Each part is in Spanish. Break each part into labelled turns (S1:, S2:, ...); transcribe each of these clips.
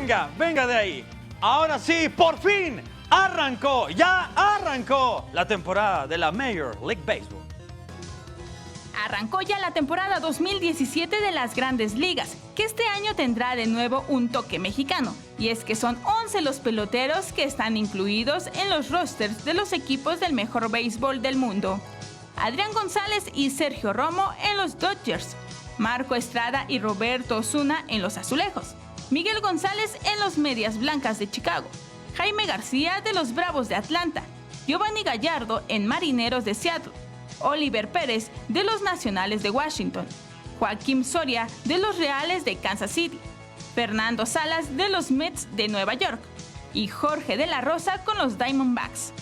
S1: venga, venga de ahí. Ahora sí, por fin, ya arrancó la temporada de la Major League Baseball.
S2: Arrancó ya la temporada 2017 de las Grandes Ligas, que este año tendrá de nuevo un toque mexicano. Y es que son 11 los peloteros que están incluidos en los rosters de los equipos del mejor béisbol del mundo. Adrián González y Sergio Romo en los Dodgers, Marco Estrada y Roberto Osuna en los Azulejos, Miguel González en los Medias Blancas de Chicago, Jaime García de los Bravos de Atlanta, Giovanny Gallardo en Marineros de Seattle, Oliver Pérez de los Nacionales de Washington, Joaquín Soria de los Reales de Kansas City, Fernando Salas de los Mets de Nueva York y Jorge de la Rosa con los Diamondbacks.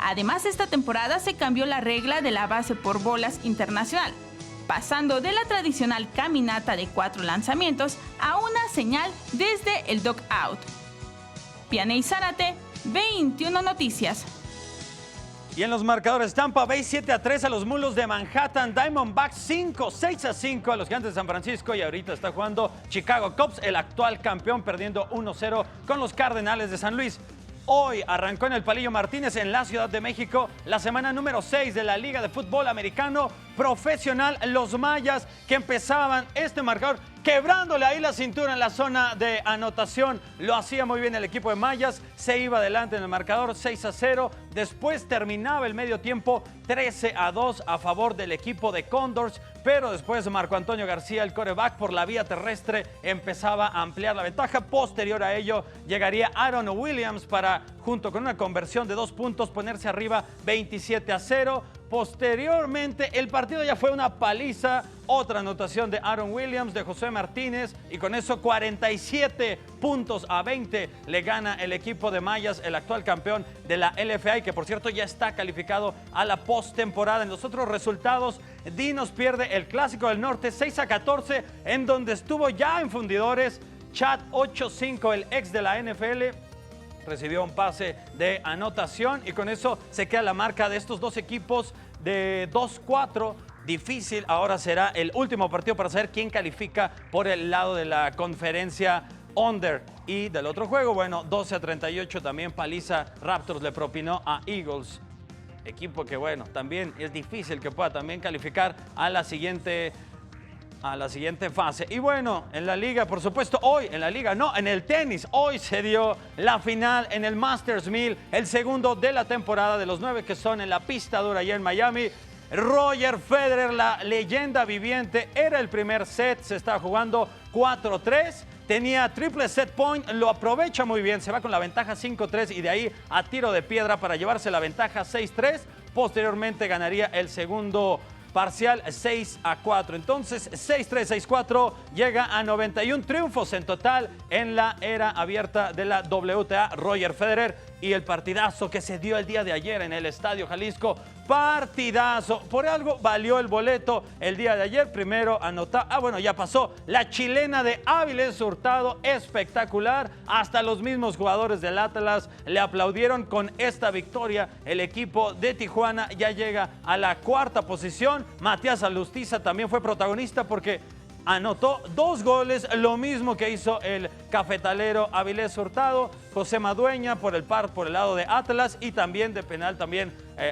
S2: Además, esta temporada se cambió la regla de la base por bolas internacional, pasando de la tradicional caminata de 4 lanzamientos a una señal desde el dugout. Vianey Zárate, 21 Noticias.
S1: Y en los marcadores, Tampa Bay 7-3 a los Mulos de Manhattan, Diamondbacks 6-5 a los Gigantes de San Francisco y ahorita está jugando Chicago Cubs, el actual campeón, perdiendo 1-0 con los Cardenales de San Luis. Hoy arrancó en el Palillo Martínez en la Ciudad de México la semana número 6 de la Liga de Fútbol Americano Profesional. Los Mayas que empezaban este marcador quebrándole ahí la cintura en la zona de anotación. Lo hacía muy bien el equipo de Mayas, se iba adelante en el marcador 6-0. Después terminaba el medio tiempo 13-2 a favor del equipo de Condors, pero después Marco Antonio García, el quarterback, por la vía terrestre empezaba a ampliar la ventaja. Posterior a ello llegaría Aaron Williams para, junto con una conversión de 2 puntos, ponerse arriba 27-0. Posteriormente el partido ya fue una paliza, otra anotación de Aaron Williams, de José Martínez, y con eso 47-20 le gana el equipo de Mayas, el actual campeón de la LFA, y que por cierto ya está calificado a la postemporada. En los otros resultados, Dinos pierde el Clásico del Norte 6-14, en donde estuvo ya en fundidores. Chad 8-5, el ex de la NFL, recibió un pase de anotación y con eso se queda la marca de estos dos equipos de 2-4. Difícil, ahora será el último partido para saber quién califica por el lado de la conferencia under. Y del otro juego, bueno, 12-38 también paliza Raptors le propinó a Eagles. Equipo que, bueno, también es difícil que pueda también calificar a la siguiente fase. Y bueno, en la liga, por supuesto, hoy, en la liga, no, en el tenis, hoy se dio la final en el Masters 1000, el segundo de la temporada de los 9 que son en la pista dura allá en Miami. Roger Federer, la leyenda viviente, era el primer set, se estaba jugando 4-3. Tenía triple set point, lo aprovecha muy bien, se va con la ventaja 5-3 y de ahí a tiro de piedra para llevarse la ventaja 6-3. Posteriormente ganaría el segundo parcial 6-4. Entonces 6-3, 6-4, llega a 91 triunfos en total en la era abierta de la WTA. Roger Federer, y el partidazo que se dio el día de ayer en el Estadio Jalisco. Partidazo, por algo valió el boleto el día de ayer. Primero anotó, ya pasó la chilena de Áviles Hurtado, espectacular. Hasta los mismos jugadores del Atlas le aplaudieron con esta victoria. El equipo de Tijuana ya llega a la 4ª posición. Matías Alustiza también fue protagonista porque anotó 2 goles, lo mismo que hizo el cafetalero Avilés Hurtado. José Madueña por el lado de Atlas, y también de penal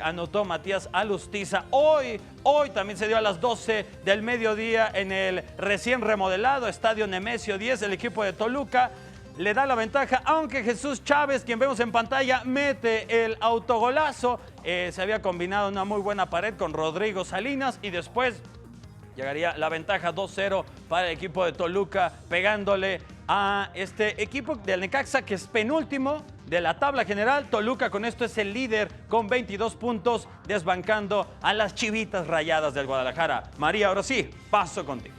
S1: anotó Matías Alustiza. Hoy también se dio a las 12 del mediodía en el recién remodelado Estadio Nemesio 10, el equipo de Toluca le da la ventaja, aunque Jesús Chávez, quien vemos en pantalla, mete el autogolazo. Se había combinado una muy buena pared con Rodrigo Salinas y después llegaría la ventaja 2-0 para el equipo de Toluca, pegándole a este equipo del Necaxa, que es penúltimo de la tabla general. Toluca con esto es el líder con 22 puntos, desbancando a las Chivitas Rayadas del Guadalajara. María, ahora sí, paso contigo.